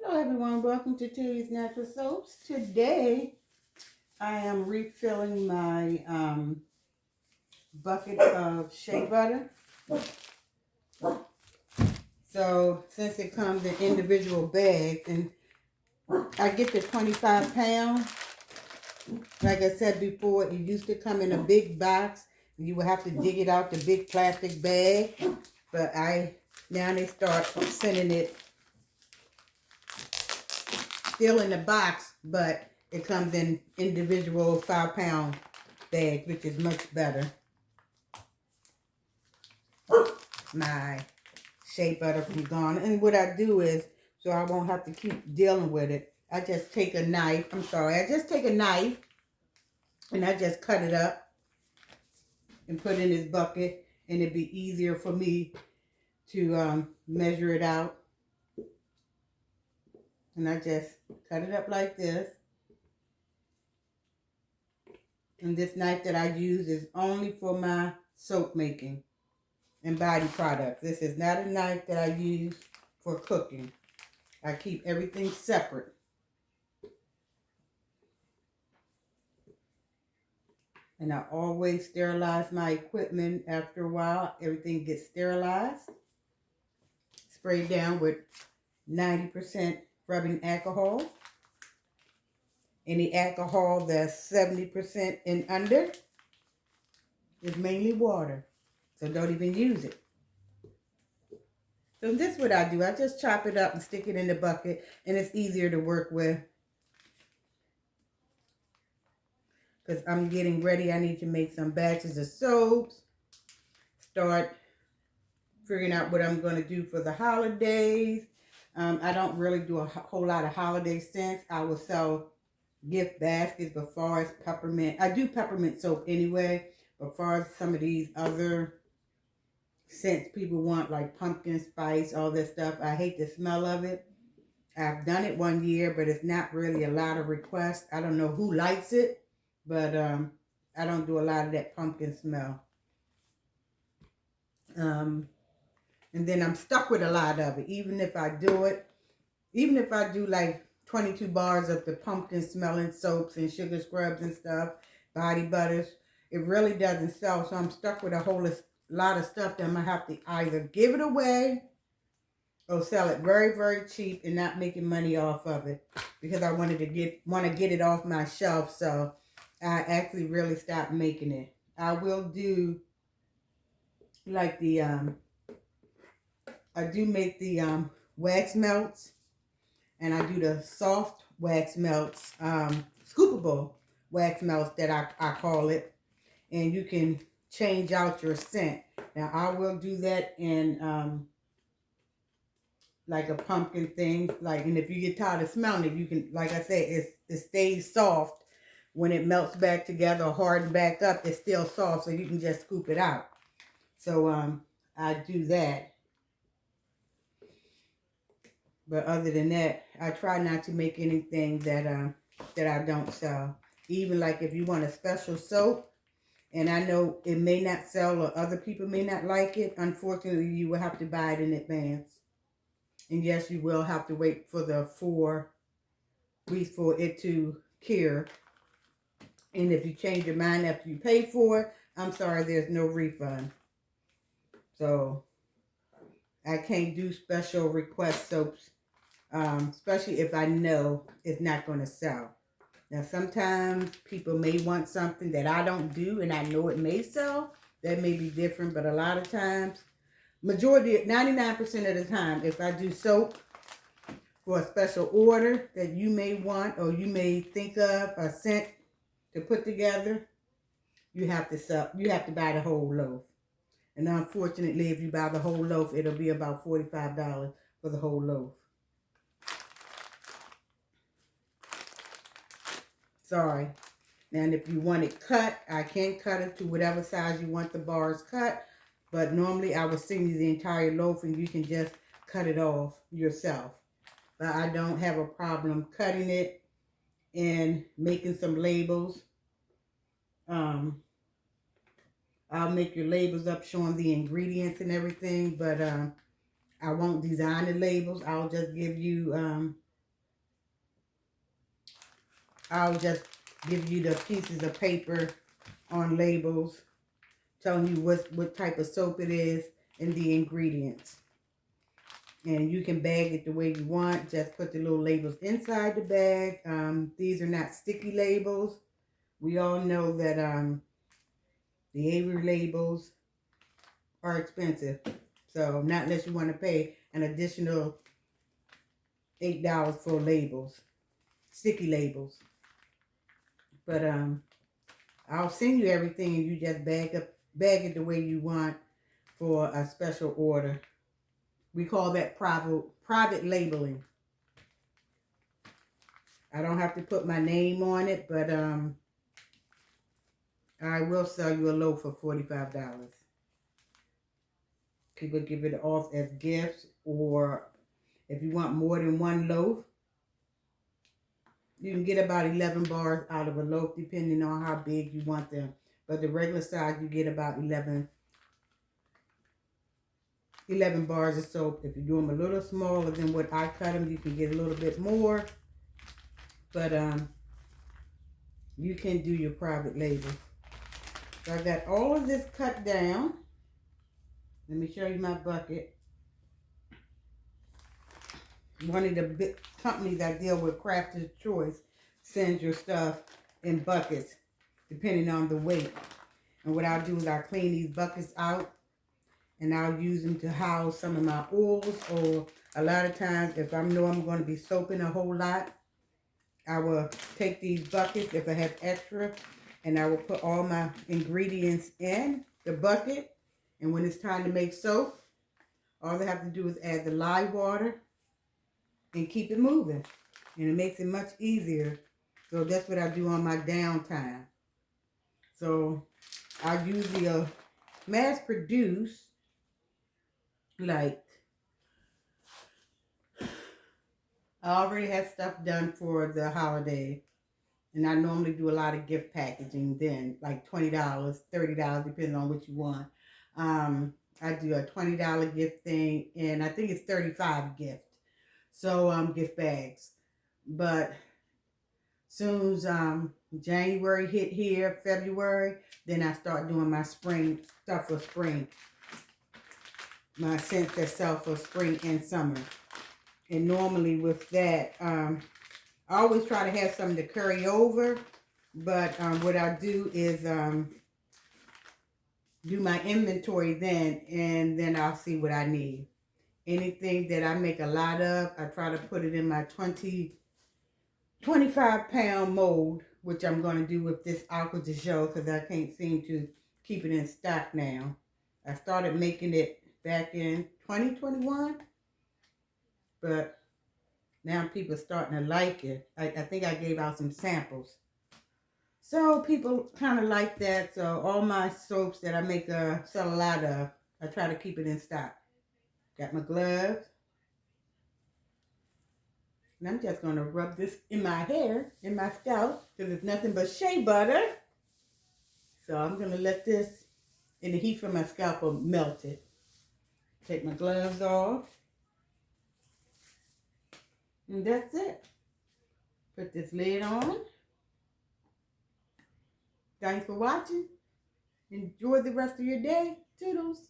Hello everyone, welcome to Telia's Natural Soaps. Today I am refilling my bucket of shea butter. So since it comes in individual bags and I get the 25 pound, like I said before, it used to come in a big box. You would have to dig it out the big plastic bag, but now they start sending it still in the box, but it comes in individual 5 pound bags, which is much better. My shea butter from gone. And what I do is, so I won't have to keep dealing with it, I just take a knife. I just take a knife and I just cut it up and put it in this bucket, and it'd be easier for me to measure it out. And I just cut it up like this. And this knife that I use is only for my soap making and body products. This is not a knife that I use for cooking. I keep everything separate. And I always sterilize my equipment after a while. Everything gets sterilized. Sprayed down with 90% rubbing alcohol. Any alcohol that's 70% and under is mainly water. So don't even use it. So this is what I do. I just chop it up and stick it in the bucket, and it's easier to work with. Because I'm getting ready. I need to make some batches of soaps. Start figuring out what I'm going to do for the holidays. I don't really do a whole lot of holiday scents. I will sell gift baskets, but far as peppermint, I do peppermint soap anyway, but far as some of these other scents people want, like pumpkin spice, all this stuff, I hate the smell of it. I've done it one year, but it's not really a lot of requests. I don't know who likes it, but I don't do a lot of that pumpkin smell. And then I'm stuck with a lot of it. Even if I do like 22 bars of the pumpkin smelling soaps and sugar scrubs and stuff, body butters, it really doesn't sell. So I'm stuck with a whole lot of stuff that I'm going to have to either give it away or sell it very, very cheap and not making money off of it, because I want to get it off my shelf. So I actually really stopped making it. I will do like I do make the wax melts, and I do the soft wax melts, scoopable wax melts that I call it, and you can change out your scent. Now I will do that in like a pumpkin thing, and if you get tired of smelling it, you can, like I said, it stays soft when it melts back together or harden back up. It's still soft, so you can just scoop it out. So I do that. But other than that, I try not to make anything that I don't sell. Even like if you want a special soap, and I know it may not sell or other people may not like it, unfortunately, you will have to buy it in advance. And yes, you will have to wait for the 4 weeks for it to cure. And if you change your mind after you pay for it, I'm sorry, there's no refund. So I can't do special request soaps, especially if I know it's not going to sell. Now, sometimes people may want something that I don't do and I know it may sell. That may be different, but a lot of times, 99% of the time, if I do soap for a special order that you may want or you may think of a scent to put together, you have to buy the whole loaf. And unfortunately, if you buy the whole loaf, it'll be about $45 for the whole loaf. Sorry. And if you want it cut, I can cut it to whatever size you want the bars cut. But normally I would send you the entire loaf and you can just cut it off yourself. But I don't have a problem cutting it and making some labels. I'll make your labels up showing the ingredients and everything, but I won't design the labels. I'll just give you I'll just give you the pieces of paper on labels telling you what type of soap it is and the ingredients. And you can bag it the way you want. Just put the little labels inside the bag. These are not sticky labels. We all know that the Avery labels are expensive. So not unless you want to pay an additional $8 for labels, sticky labels. But I'll send you everything and you just bag it the way you want for a special order. We call that private labeling. I don't have to put my name on it, but I will sell you a loaf for $45. People give it off as gifts, or if you want more than one loaf, you can get about 11 bars out of a loaf depending on how big you want them. But the regular size, you get about 11 bars of soap. If you do them a little smaller than what I cut them, you can get a little bit more. But you can do your private label. So I got all of this cut down. Let me show you my bucket. One of the big companies I deal with, Crafter's Choice, sends your stuff in buckets depending on the weight. And what I'll do is I'll clean these buckets out and I'll use them to house some of my oils, or a lot of times if I know I'm going to be soaping a whole lot, I will take these buckets if I have extra and I will put all my ingredients in the bucket, and when it's time to make soap, all I have to do is add the lye water and keep it moving, and it makes it much easier. So that's what I do on my downtime. So I usually mass produce, like, I already have stuff done for the holiday, and I normally do a lot of gift packaging then, like $20, $30, depending on what you want. I do a $20 gift thing, and I think it's 35 gift. So gift bags. But soon as January hit here, February, then I start doing my spring stuff for spring. My scents that sell for spring and summer. And normally with that, I always try to have something to carry over. But what I do is do my inventory then, and then I'll see what I need. Anything that I make a lot of, I try to put it in my 25-pound mold, which I'm going to do with this aqua de show because I can't seem to keep it in stock now. I started making it back in 2021, but now people are starting to like it. I think I gave out some samples. So people kind of like that. So all my soaps that I make sell a lot of, I try to keep it in stock. Got my gloves. And I'm just going to rub this in my hair, in my scalp, because it's nothing but shea butter. So I'm going to let this, in the heat from my scalp, will melt it. Take my gloves off. And that's it. Put this lid on. Thanks for watching. Enjoy the rest of your day. Toodles.